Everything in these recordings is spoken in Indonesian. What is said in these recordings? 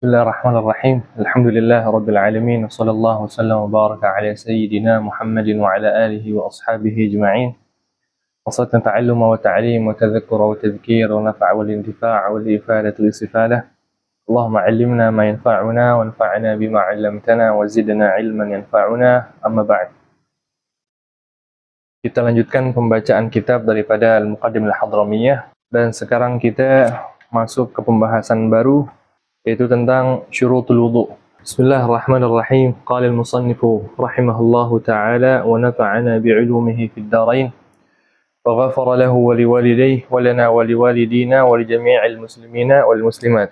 Bismillahirrahmanirrahim. Alhamdulillah rabbil alamin. Wassallallahu wasallam wa baraka ala sayyidina Muhammadin wa ala alihi wa ashabihi ajma'in. Wassalatu ta'alluma wa ta'lim wa tadhakkura wa tadhkir wa nafa'a wal intifa' wal ifadatu wal istifadah. Allahumma 'allimna ma yanfa'una wa anfa'na bima 'allamtana wa zidna 'ilman yanfa'una. Amma ba'd. Kita lanjutkan pembacaan kitab daripada Al-Muqaddimah Al-Hadramiyah, dan sekarang kita masuk ke pembahasan baru, yaitu tentang syurutul wudu. Bismillahirrahmanirrahim. Qala al-musannifu rahimahullahu ta'ala wa nafa'ana bi'ulumihi fid darain wa ghafara lahu wa liwalidayhi wa lana wa liwalidina wa li jami'il muslimina wal muslimat.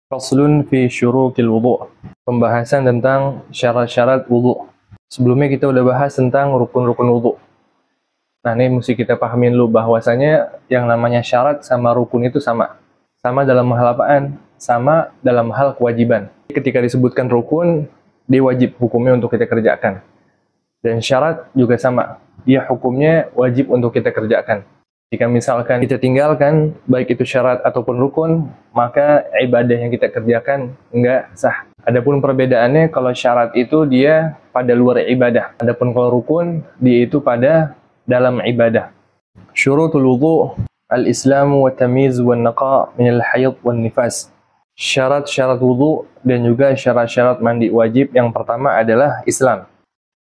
Faslun fi syurutil wudu. Pembahasan tentang syarat-syarat wudu. Sebelumnya kita udah bahas tentang rukun-rukun wudu. Nah, ini mesti kita pahamin dulu bahwasanya yang namanya syarat sama rukun itu sama. Sama dalam hal apaan? Sama dalam hal kewajiban. Ketika disebutkan rukun, dia wajib hukumnya untuk kita kerjakan. Dan syarat juga sama. Dia hukumnya wajib untuk kita kerjakan. Jika misalkan kita tinggalkan, baik itu syarat ataupun rukun, maka ibadah yang kita kerjakan enggak sah. Adapun perbedaannya, kalau syarat itu dia pada luar ibadah. Adapun kalau rukun, dia itu pada dalam ibadah. Syurutul wudu al-islamu wa tamyiz wa naqa min al-hayd wa nifas. Syarat-syarat wudu dan juga syarat-syarat mandi wajib yang pertama adalah Islam.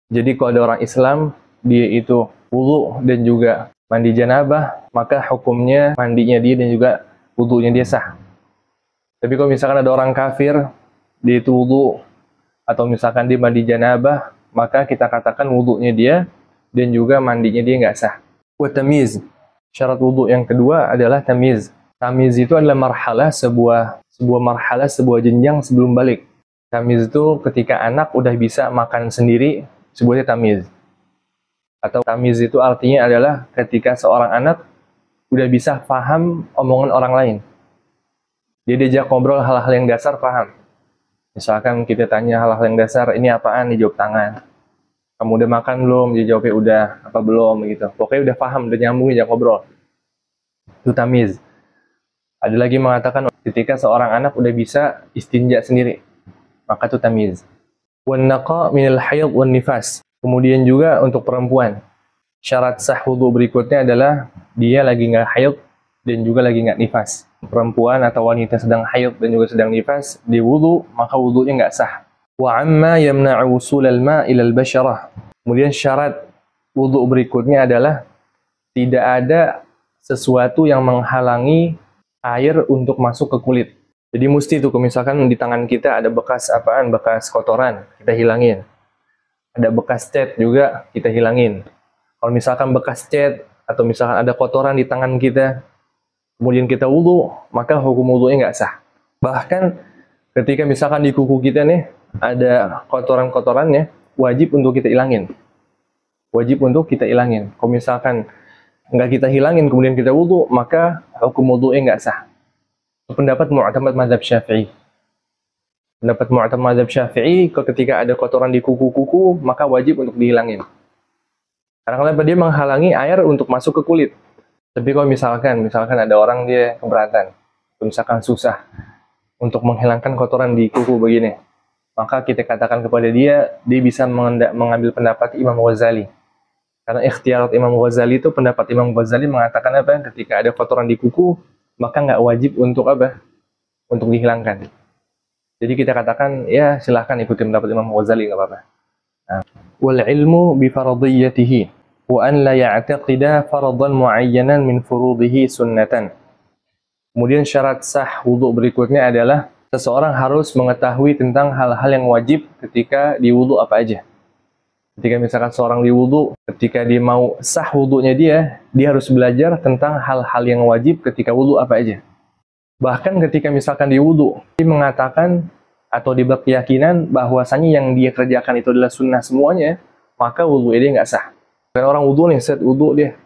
Jadi kalau ada orang Islam, dia itu wudu dan juga mandi janabah, maka hukumnya mandinya dia dan juga wudunya dia sah. Tapi kalau misalkan ada orang kafir, dia itu wudu atau misalkan dia mandi janabah, maka kita katakan wudunya dia dan juga mandinya dia nggak sah. Wa tamyiz. Syarat wudu yang kedua adalah tamyiz. Tamyiz itu adalah marhalah, sebuah jenjang sebelum balik. Tamyiz itu ketika anak udah bisa makan sendiri, sebutnya tamyiz. Atau tamyiz itu artinya adalah ketika seorang anak udah bisa paham omongan orang lain. Dia diajak ngobrol hal-hal yang dasar, paham. Misalkan kita tanya hal-hal yang dasar, ini apaan? Dijawab tangan. Kamu udah makan belum? Dia jawabnya udah, apa belum gitu. Pokoknya udah paham, udah nyambung, diajak ngobrol. Itu tamyiz. Ada lagi mengatakan ketika seorang anak udah bisa istinja sendiri, maka itu tamyiz. Wan naqa minal hayd wan nifas. Kemudian juga untuk perempuan, syarat sah wudu berikutnya adalah dia lagi nggak haid dan juga lagi nggak nifas. Perempuan atau wanita sedang haid dan juga sedang nifas, di wudu, maka wudunya nggak sah. Wa amma yamna'u wusul al-ma' ila al-basharah. Kemudian syarat wudu berikutnya adalah tidak ada sesuatu yang menghalangi air untuk masuk ke kulit. Jadi mesti itu, misalkan di tangan kita ada bekas apaan, bekas kotoran, kita hilangin. Ada bekas cat juga, kita hilangin. Kalau misalkan bekas cat atau misalkan ada kotoran di tangan kita, kemudian kita wudu, maka hukum wudunya nggak sah. Bahkan ketika misalkan di kuku kita nih ada kotoran-kotorannya, wajib untuk kita hilangin. Wajib untuk kita hilangin. Kalau misalkan nggak kita hilangin kemudian kita wudu, maka hukum wudunya nggak sah. Pendapat mu'tamad mazhab Syafi'i. Pendapat mu'tamad mazhab Syafi'i, ketika ada kotoran di kuku-kuku, maka wajib untuk dihilangin. Karena kenapa? Dia menghalangi air untuk masuk ke kulit. Tapi kalau misalkan ada orang dia keberatan, misalkan susah untuk menghilangkan kotoran di kuku begini, maka kita katakan kepada dia bisa mengambil pendapat Imam Ghazali. Karena ikhtiarat Imam Ghazali itu, pendapat Imam Ghazali mengatakan apa? Ketika ada kotoran di kuku, maka nggak wajib untuk apa? Untuk dihilangkan. Jadi kita katakan, ya silahkan ikuti pendapat Imam Ghazali, nggak apa-apa. Nah. Wal ilmu bi faradiyatihi wa an la ya'taqida faradan mu'ayyanan min furudihi sunnatan. Kemudian syarat sah wudu berikutnya adalah seseorang harus mengetahui tentang hal-hal yang wajib ketika diwudu apa aja. Ketika misalkan seorang diwudu, ketika dia mau sah wudunya dia harus belajar tentang hal-hal yang wajib ketika wudu apa aja. Bahkan ketika misalkan diwudu, dia mengatakan atau dia berkeyakinan bahwasanya yang dia kerjakan itu adalah sunnah semuanya, maka wudu dia nggak sah. Karena orang wudu nih, set wudu dia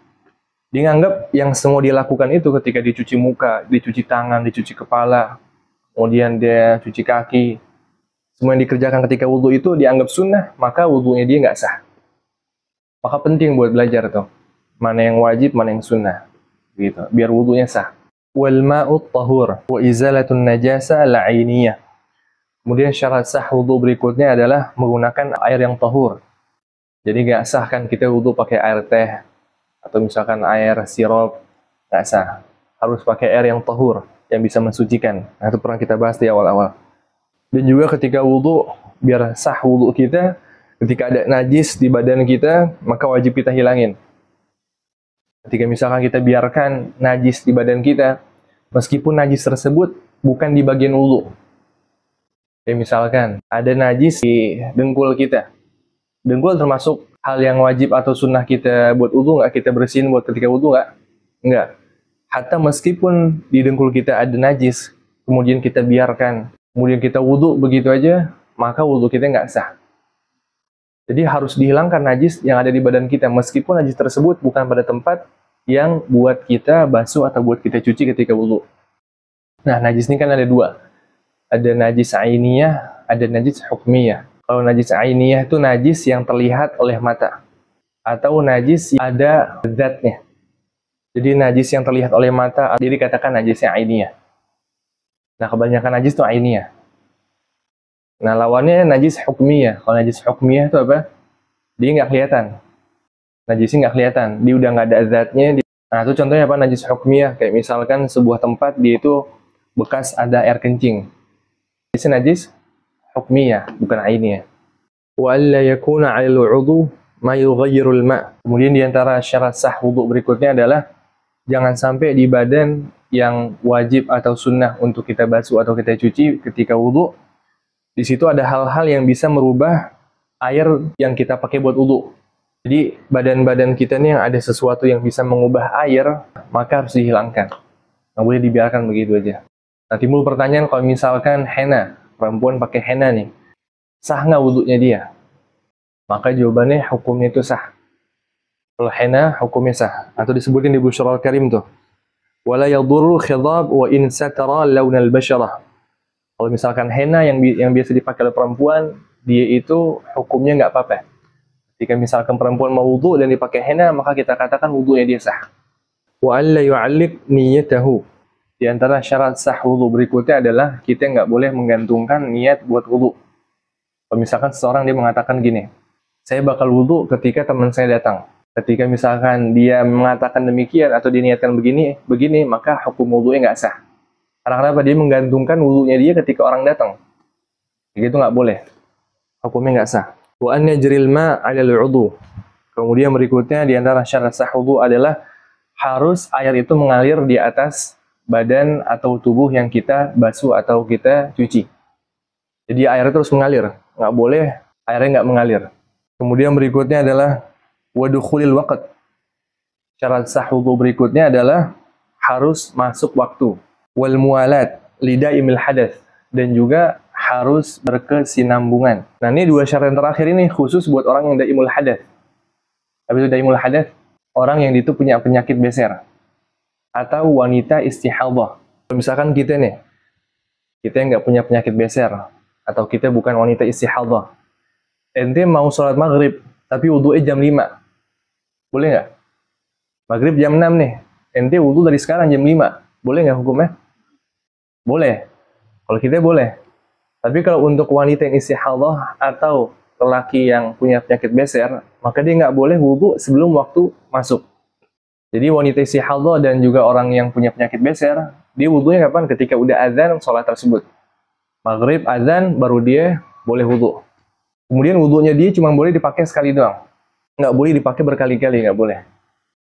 nganggap yang semua dia lakukan itu ketika dicuci muka, dicuci tangan, dicuci kepala, kemudian dia cuci kaki, semua yang dikerjakan ketika wudu itu dianggap sunnah, maka wudunya dia nggak sah. Maka penting buat belajar tuh, mana yang wajib, mana yang sunnah, gitu, biar wudunya sah. wal ma'ut tahur wa izalatun najasa al-'ainiyah. Kemudian syarat sah wudu berikutnya adalah menggunakan air yang tahur. Jadi nggak sah kan kita wudu pakai air teh atau misalkan air sirup, nggak sah. Harus pakai air yang tahur yang bisa mensucikan. Nah, itu pernah kita bahas di awal-awal. Dan juga ketika wudu, biar sah wudu kita, ketika ada najis di badan kita, maka wajib kita hilangin. Ketika misalkan kita biarkan najis di badan kita, meskipun najis tersebut bukan di bagian wudu. Kayak misalkan ada najis di dengkul kita. Dengkul termasuk hal yang wajib atau sunnah kita buat wudu nggak? Kita bersihin buat ketika wudu nggak? Nggak. Hatta meskipun di dengkul kita ada najis, kemudian kita biarkan, kemudian kita wudu begitu aja, maka wudu kita nggak sah. Jadi harus dihilangkan najis yang ada di badan kita, meskipun najis tersebut bukan pada tempat yang buat kita basuh atau buat kita cuci ketika wudu. Nah, najis ini kan ada dua. Ada najis ainiyah, ada najis hukmiyah. Kalau najis ainiyah itu najis yang terlihat oleh mata. Atau najis yang ada zatnya. Jadi najis yang terlihat oleh mata, jadi katakan najisnya ainiyah. Nah, kebanyakan najis itu ainiyah. Nah, lawannya najis hukmiyah. Kalau najis hukmiyah itu apa? Dia nggak kelihatan. Najisnya nggak kelihatan. Dia udah nggak ada zatnya. Nah, itu contohnya apa? Najis hukmiyah. Kayak misalkan sebuah tempat, dia itu bekas ada air kencing. Najisnya najis hukmiyah, bukan ainiyah. Wa alla yakuna 'alal 'udhu ma yughayyirul ma'. Kemudian di antara syarat sah wudu berikutnya adalah jangan sampai di badan yang wajib atau sunnah untuk kita basuh atau kita cuci ketika wudu, di situ ada hal-hal yang bisa merubah air yang kita pakai buat wudu. Jadi badan-badan kita nih yang ada sesuatu yang bisa mengubah air, maka harus dihilangkan. Nggak boleh dibiarkan begitu aja. Nah, timbul pertanyaan kalau misalkan henna, perempuan pakai henna nih, sah nggak wudunya dia? Maka jawabannya hukumnya itu sah. Kalau henna hukumnya sah. Atau disebutin di Busyrul Karim tuh. Wala yadurru khidab wa in satara launal basyarah. Kalau misalkan henna yang biasa dipakai oleh perempuan, dia itu hukumnya nggak apa-apa. Jika misalkan perempuan mau wudu dan dipakai henna, maka kita katakan wudunya dia sah. Wa alla yu'alliq niyyatahu. Di antara syarat sah wudu berikutnya adalah kita nggak boleh menggantungkan niat buat wudu. Kalau misalkan seseorang dia mengatakan gini, saya bakal wudu ketika teman saya datang. Ketika misalkan dia mengatakan demikian atau diniatkan begini, maka hukum wudunya nggak sah. Karena kenapa? Dia menggantungkan wudunya dia ketika orang datang. Begitu nggak boleh. Hukumnya nggak sah. Wa an yajril ma' 'alal 'udhu. Kemudian berikutnya di antara syarat sah wudu adalah harus air itu mengalir di atas badan atau tubuh yang kita basuh atau kita cuci. Jadi airnya terus mengalir. Nggak boleh airnya nggak mengalir. Kemudian berikutnya adalah wadukhulil waqt. Syarat sah wudu berikutnya adalah harus masuk waktu. Wal muwalat lidaimil hadath. Dan juga harus berkesinambungan. Nah, ini dua syarat yang terakhir ini khusus buat orang yang daimul hadath. Habis itu daimul hadath, orang yang itu punya penyakit beser. Atau wanita istihadhah. Misalkan kita nih, kita nggak punya penyakit beser. Atau kita bukan wanita istihadhah. Ente mau sholat maghrib, tapi wudunya jam 5. Boleh nggak? Maghrib jam 6 nih. Ente wudu dari sekarang jam 5. Boleh nggak hukumnya? Boleh. Kalau kita boleh. Tapi kalau untuk wanita yang istihadhah atau lelaki yang punya penyakit beser, maka dia nggak boleh wudu sebelum waktu masuk. Jadi wanita istihadhah dan juga orang yang punya penyakit beser, dia wudunya kapan? Ketika udah azan sholat tersebut. Maghrib azan baru dia boleh wudu. Kemudian wudunya dia cuma boleh dipakai sekali doang. Nggak boleh dipakai berkali-kali, nggak boleh.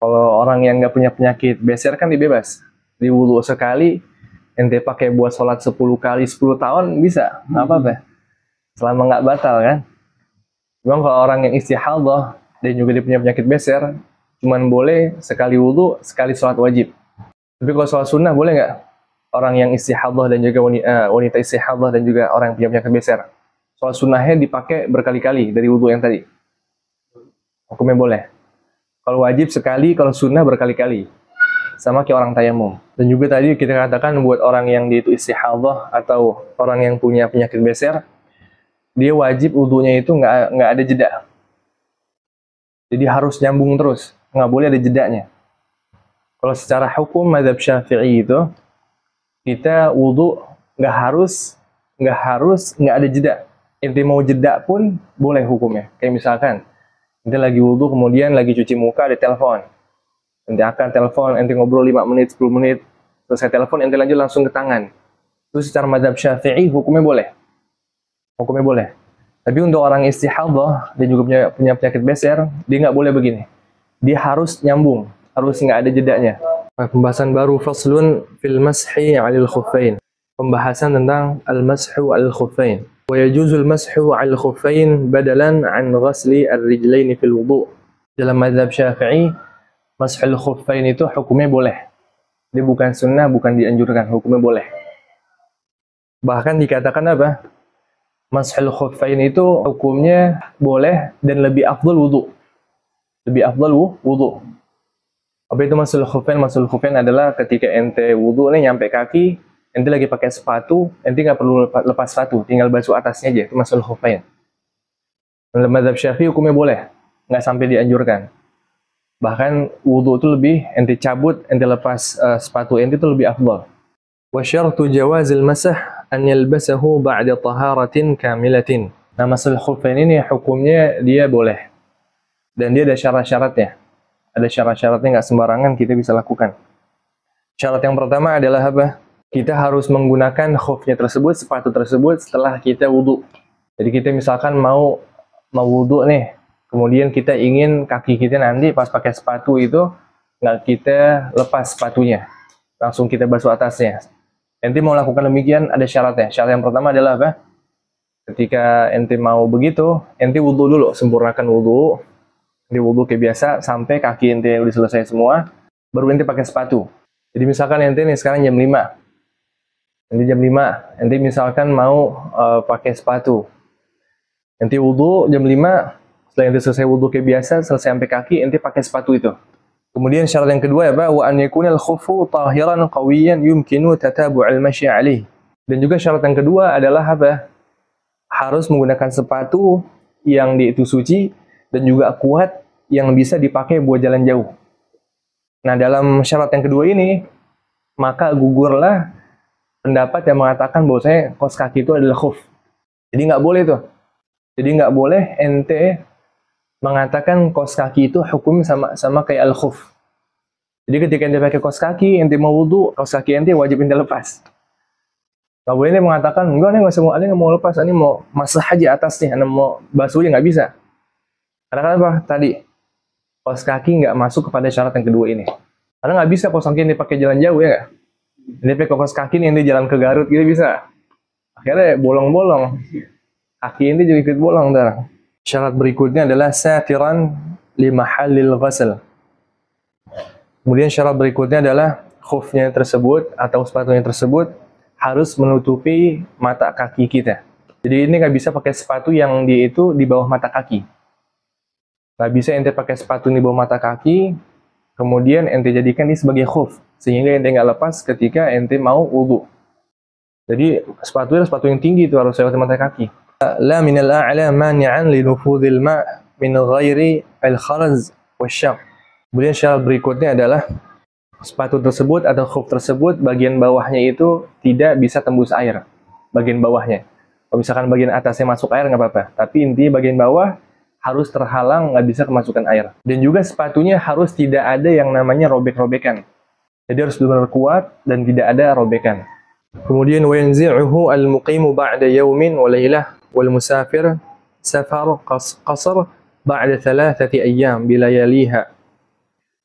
Kalau orang yang nggak punya penyakit beser kan dibebas. Di wudu sekali, ente pakai buat sholat 10 kali 10 tahun bisa, nggak apa-apa. Selama nggak batal kan. Memang kalau orang yang istihadhah dan juga dia punya penyakit beser, cuman boleh sekali wudu, sekali sholat wajib. Tapi kalau sholat sunnah boleh nggak? Orang yang istihadhah dan juga wanita istihadhah dan juga orang yang punya penyakit beser, sholat sunnahnya dipakai berkali-kali dari wudu yang tadi. Hukumnya boleh. Kalau wajib sekali, kalau sunnah berkali-kali. Sama kayak orang tayamum. Dan juga tadi kita katakan buat orang yang dia itu istihadhah atau orang yang punya penyakit beser, dia wajib wudunya itu nggak ada jeda. Jadi harus nyambung terus. Nggak boleh ada jedanya. Kalau secara hukum mazhab Syafi'i itu, kita wudu nggak ada jeda. Ente mau jeda pun boleh hukumnya. Kayak misalkan, ente lagi wudu kemudian lagi cuci muka ada telepon. Ente akan telepon, ente ngobrol 5 menit, 10 menit, selesai telepon, ente lanjut langsung ke tangan. Itu secara mazhab Syafi'i hukumnya boleh. Hukumnya boleh. Tapi untuk orang istihadhah, dia juga punya penyakit beser, dia nggak boleh begini. Dia harus nyambung, harus nggak ada jedanya. Pembahasan baru, faslun fil mashi 'alal khuffain. Pembahasan tentang al-mashu 'alal khuffain. Wa yajuzul mashu 'alal khuffain badalan 'an ghasli ar-rijlain fil wudu'. Dalam mazhab Syafi'i, mashul khuffain itu hukumnya boleh. Dia bukan sunnah, bukan dianjurkan, hukumnya boleh. Bahkan dikatakan apa? Mashul khuffain itu hukumnya boleh dan lebih afdal wudu. Lebih afdal wudu. Apa itu mashul khuffain? Mashul khuffain adalah ketika ente wudu nih nyampe kaki, ente lagi pakai sepatu, ente nggak perlu lepas sepatu, tinggal basuh atasnya aja, itu mashul khuffain. Dalam mazhab Syafi'i hukumnya boleh, nggak sampai dianjurkan. Bahkan wudu itu lebih ente cabut, ente lepas sepatu ente itu lebih afdal. Wa syartu jawazil masah an yalbasahu ba'da taharatin kamilatin. Nah, mashul khuffain ini hukumnya dia boleh. Dan dia ada syarat-syaratnya. Ada syarat-syaratnya, nggak sembarangan kita bisa lakukan. Syarat yang pertama adalah apa? Kita harus menggunakan khufnya tersebut, sepatu tersebut setelah kita wudu. Jadi kita misalkan mau wudu nih, kemudian kita ingin kaki kita nanti pas pakai sepatu itu nggak kita lepas sepatunya, langsung kita basuh atasnya. Ente mau lakukan demikian ada syaratnya. Syarat yang pertama adalah apa? Ketika ente mau begitu, ente wudu dulu, sempurnakan wudu. Ente wudu kayak biasa sampai kaki ente udah selesai semua, baru ente pakai sepatu. Jadi misalkan ente nih sekarang jam 5. Ente jam 5, ente misalkan mau pakai sepatu. Ente wudu jam 5, setelah ente selesai wudu kayak biasa, selesai sampai kaki, ente pakai sepatu itu. Kemudian syarat yang kedua apa? Wa an yakunal khuffu tahiran qawiyan yumkinu tatabu'al masyi 'alaihi. Dan juga syarat yang kedua adalah apa? Harus menggunakan sepatu yang dia itu suci dan juga kuat yang bisa dipakai buat jalan jauh. Nah, dalam syarat yang kedua ini maka gugurlah pendapat yang mengatakan bahwasanya kaos kaki itu adalah khuf. Jadi nggak boleh tuh. Jadi nggak boleh ente mengatakan kaos kaki itu hukum sama kayak al-khuf. Jadi ketika ente pakai kaos kaki, ente mau wudu, kaos kaki ente wajib ente lepas. Nggak boleh ente mengatakan, enggak nih nggak mau lepas, ini mau masah aja atas nih, ane mau basuh aja nggak bisa. Karena kenapa? Tadi kaos kaki nggak masuk kepada syarat yang kedua ini. Karena nggak bisa kaos kaki ente pakai jalan jauh ya nggak? Ente pakai kaos kaki nih ente jalan ke Garut gitu bisa. Akhirnya bolong-bolong. Kaki ente juga ikut bolong ntar. Syarat berikutnya adalah satiran li mahallil ghasl. Kemudian syarat berikutnya adalah khufnya tersebut atau sepatunya tersebut harus menutupi mata kaki kita. Jadi ini nggak bisa pakai sepatu yang dia itu di bawah mata kaki. Nggak bisa ente pakai sepatu di bawah mata kaki, kemudian ente jadikan ini sebagai khuf, sehingga ente nggak lepas ketika ente mau wudu. Jadi sepatunya sepatu yang tinggi itu harus lewat mata kaki. La min al-a'la mani'an li nufudhil ma' min ghairi al-kharaz wasyaq. Kemudian syarat berikutnya adalah sepatu tersebut atau khuf tersebut bagian bawahnya itu tidak bisa tembus air. Bagian bawahnya. Kalau misalkan bagian atasnya masuk air nggak apa-apa, tapi intinya bagian bawah harus terhalang, nggak bisa kemasukan air. Dan juga sepatunya harus tidak ada yang namanya robek-robekan. Jadi harus benar-benar kuat dan tidak ada robekan. Kemudian wa yanzi'uhu al-muqimu ba'da yawmin wa laylah wal musafir safar qasr ba'da 3 ayyam bilayaliha.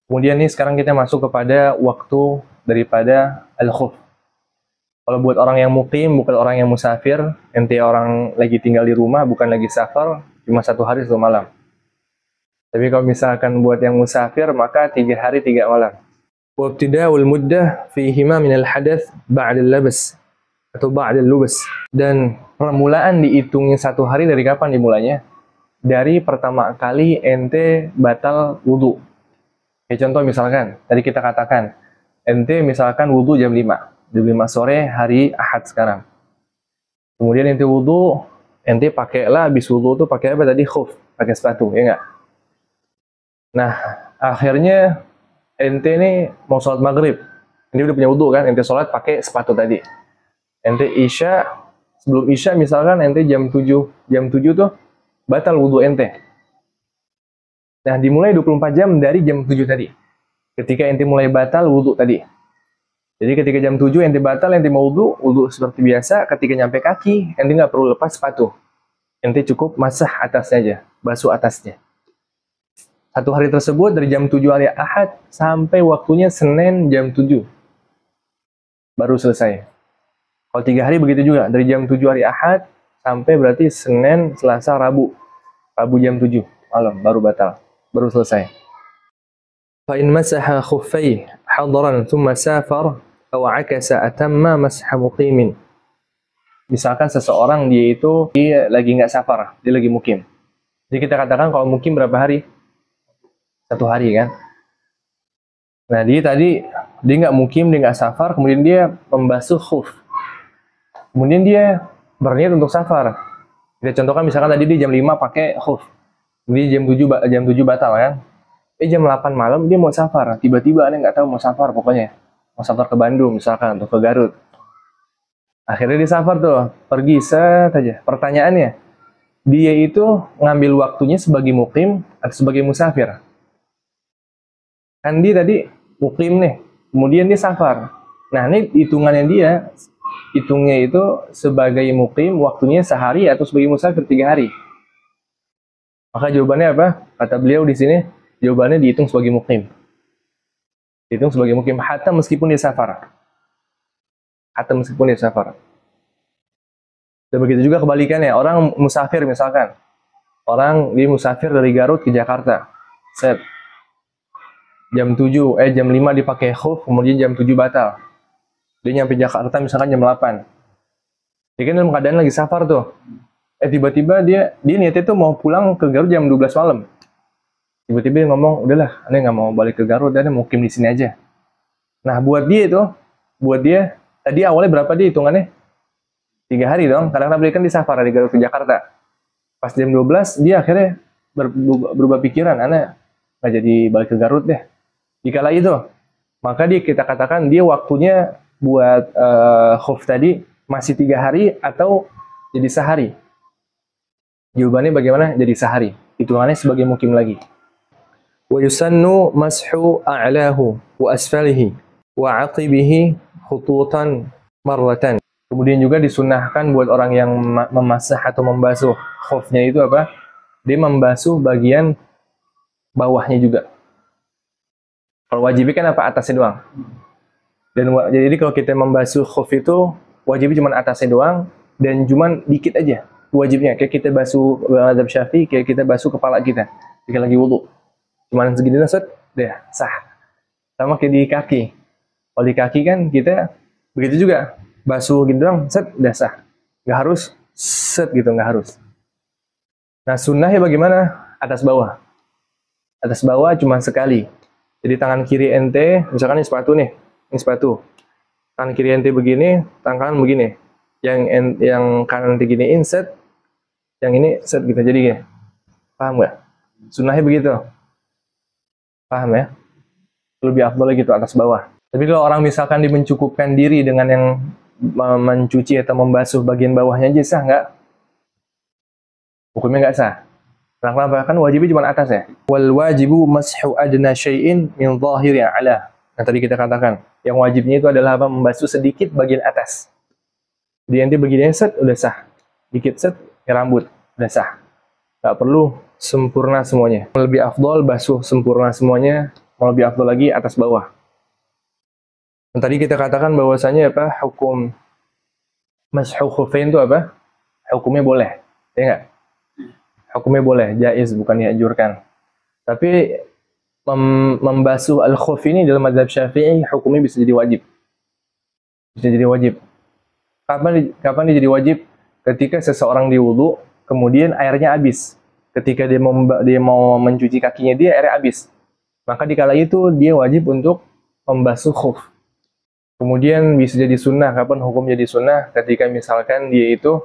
Kemudian nih sekarang kita masuk kepada waktu daripada al-khuf. Kalau buat orang yang muqim, bukan orang yang musafir, ente orang lagi tinggal di rumah, bukan lagi safar, cuma 1 hari 1 malam. Tapi kalau misalkan buat yang musafir, maka 3 hari 3 malam. Wabtida'ul muddah fihima minal hadath ba'dal labas atau ba'dal lubas. Dan permulaan dihitungin 1 hari dari kapan dimulainya? Dari pertama kali ente batal wudu. Kayak contoh misalkan, tadi kita katakan, ente misalkan wudu jam 5. Jam 5 sore hari Ahad sekarang. Kemudian ente wudu, ente pakailah habis wudu tuh pakai apa tadi? Khuf, pakai sepatu, ya enggak? Nah, akhirnya ente nih mau sholat maghrib, ente udah punya wudhu kan, ente sholat pakai sepatu tadi. Ente isya, sebelum isya misalkan ente jam 7 tuh batal wudhu ente. Nah, dimulai 24 jam dari jam 7 tadi. Ketika ente mulai batal wudhu tadi. Jadi ketika jam 7 ente batal, ente mau wudhu seperti biasa, ketika nyampe kaki, ente nggak perlu lepas sepatu. Ente cukup masah atasnya aja, basuh atasnya. Satu hari tersebut dari jam 7 hari Ahad sampai waktunya Senin jam 7. Baru selesai. Kalau 3 hari begitu juga, dari jam 7 hari Ahad sampai berarti Senin, Selasa, Rabu. Rabu jam 7 malam baru batal, baru selesai. Fa in masaha khuffai hadaran thumma safar aw akasa atamma masha muqimin. Misalkan seseorang dia lagi nggak safar, dia lagi mukim. Jadi kita katakan kalau mukim berapa hari? 1 hari kan. Nah dia nggak mukim, dia nggak safar, kemudian dia membasuh khuf. Kemudian dia berniat untuk safar. Kita contohkan misalkan tadi dia jam 5 pakai khuf. Kemudian jam 7 batal kan. Jam 8 malam dia mau safar. Tiba-tiba dia nggak tahu mau safar pokoknya. Mau safar ke Bandung misalkan atau ke Garut. Akhirnya dia safar tuh, pergi set aja. Pertanyaannya, dia itu ngambil waktunya sebagai mukim atau sebagai musafir? Kan dia tadi mukim nih, kemudian dia safar. Nah ini hitungnya itu sebagai mukim waktunya sehari atau sebagai musafir 3 hari. Maka jawabannya apa? Kata beliau di sini, jawabannya dihitung sebagai mukim. Dihitung sebagai mukim hatta meskipun dia safar. Hatta meskipun dia safar. Dan begitu juga kebalikannya, orang musafir misalkan. Orang dia musafir dari Garut ke Jakarta. Set. Jam 5 dipakai khuf, kemudian jam 7 batal. Dia nyampe Jakarta misalkan jam 8. Dia kan dalam keadaan lagi safar tuh. Tiba-tiba dia niatnya tuh mau pulang ke Garut jam 12 malam. Tiba-tiba dia ngomong, udahlah, aneh nggak mau balik ke Garut, aneh mau mukim di sini aja. Nah, buat dia, tadi awalnya berapa dia hitungannya? 3 hari dong, karena beliau kan di safar dari Garut ke Jakarta. Pas jam 12, dia akhirnya berubah pikiran, aneh nggak jadi balik ke Garut deh. Dikala itu, maka kita katakan dia waktunya buat khuf tadi masih 3 hari atau jadi sehari. Jawabannya bagaimana? Jadi sehari. Hitungannya sebagai mukim lagi. Wa yusannu mashu a'lahu wa asfalihi wa 'aqibihi khututan marratan. Kemudian juga disunahkan buat orang yang memasah atau membasuh khufnya itu apa? Dia membasuh bagian bawahnya juga. Kalau wajibnya kan apa? Atasnya doang. Dan jadi kalau kita membasuh khuf itu wajibnya cuma atasnya doang dan cuma dikit aja wajibnya. Kayak kita basuh mazhab Syafi'i, kayak kita basuh kepala kita ketika lagi wudu. Cuman segini set, deh sah. Sama kayak di kaki. Kalau di kaki kan kita begitu juga. Basuh gitu doang, set, udah sah. Nggak harus set gitu, nggak harus. Nah sunnahnya bagaimana? Atas bawah. Atas bawah cuma sekali. Jadi tangan kiri ente, misalkan ini sepatu nih, ini sepatu. Tangan kiri ente begini, tangan kanan begini. Yang kanan ente giniin set, yang ini set gitu. Jadi ya, paham nggak? Sunnahnya begitu. Paham ya? Lebih afdal gitu atas bawah. Tapi kalau orang misalkan mencukupkan diri dengan yang mencuci atau membasuh bagian bawahnya aja sah nggak? Hukumnya nggak sah. Kenapa? Kan wajibnya cuma atas ya. Wal wajibu mashu adna syai'in min zahiri a'la. Yang tadi kita katakan, yang wajibnya itu adalah apa? Membasuh sedikit bagian atas. Jadi nanti begini set udah sah. Dikit set ya rambut udah sah. Nggak perlu sempurna semuanya. Lebih afdol basuh sempurna semuanya, mau lebih afdol lagi atas bawah. Dan tadi kita katakan bahwasanya apa? Hukum mashu khuffain itu apa? Hukumnya boleh. Ya enggak? Hukumnya boleh, jaiz, bukan dianjurkan. Tapi membasuh al-khuf ini dalam mazhab Syafi'i hukumnya bisa jadi wajib. Bisa jadi wajib. Kapan dia jadi wajib? Ketika seseorang diwudu, kemudian airnya habis. Ketika dia mau mencuci kakinya dia airnya habis. Maka dikala itu dia wajib untuk membasuh khuf. Kemudian bisa jadi sunnah. Kapan hukum jadi sunnah? Ketika misalkan dia itu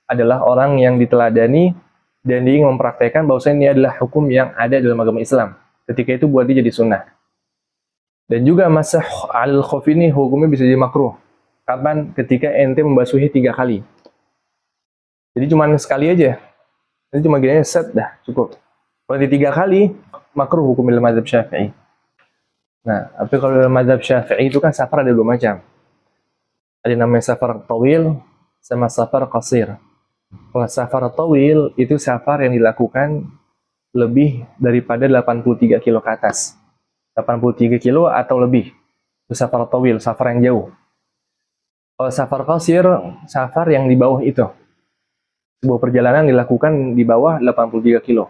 adalah orang yang diteladani dan dia ingin mempraktekkan bahwasanya ini adalah hukum yang ada dalam agama Islam. Ketika itu buat dia jadi sunnah. Dan juga masah alal khuf ini hukumnya bisa jadi makruh. Kapan? Ketika ente membasuhi 3 kali. Jadi cuma sekali aja. Ini cuma gini set dah, cukup. Kalau di 3 kali, makruh hukum dalam mazhab Syafi'i. Nah, tapi kalau dalam mazhab Syafi'i itu kan safar ada 2 macam. Ada namanya safar tawil sama safar qasir. Kalau safar tawil itu safar yang dilakukan lebih daripada 83 kilo ke atas. 83 kilo atau lebih. Itu safar tawil, safar yang jauh. Kalau safar qasir, safar yang di bawah itu. Sebuah perjalanan dilakukan di bawah 83 kilo.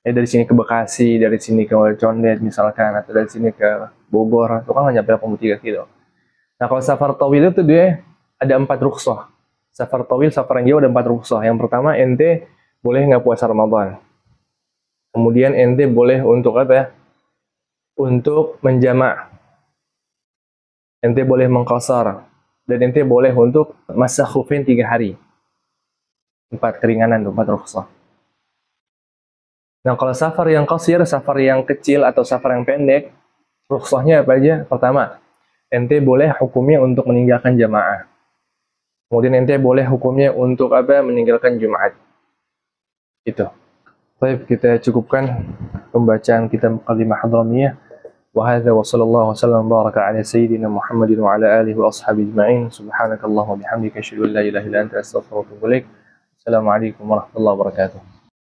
Dari sini ke Bekasi, dari sini ke Condet misalkan, atau dari sini ke Bogor, itu kan hanya 83 kilo. Nah kalau safar tawil itu dia ada 4 rukhsah. Safar tawil, safar yang jauh ada 4 rukhsah. Yang pertama, ente boleh nggak puasa Ramadan. Kemudian ente boleh untuk apa ya? Untuk menjamak. Ente boleh mengqasar. Dan ente boleh untuk masah khufin 3 hari. 4 keringanan, 4 rukhsah. Nah kalau safar yang qasir, safar yang kecil atau safar yang pendek, rukhsahnya apa aja? Pertama, ente boleh hukumnya untuk meninggalkan jamaah. Kemudian ente boleh hukumnya untuk apa? Meninggalkan Jumat. Itu. Baik, kita cukupkan pembacaan kitab Muqaddimah Hadramiyah. Wa hadza wa sallallahu wasallam baraka ala sayyidina Muhammadin wa ala alihi wa ashabihi ajma'in. Subhanakallahumma bihamdika asyhadu an la ilaha illa anta astaghfiruka wa atubu ilaik. Assalamualaikum warahmatullahi wabarakatuh.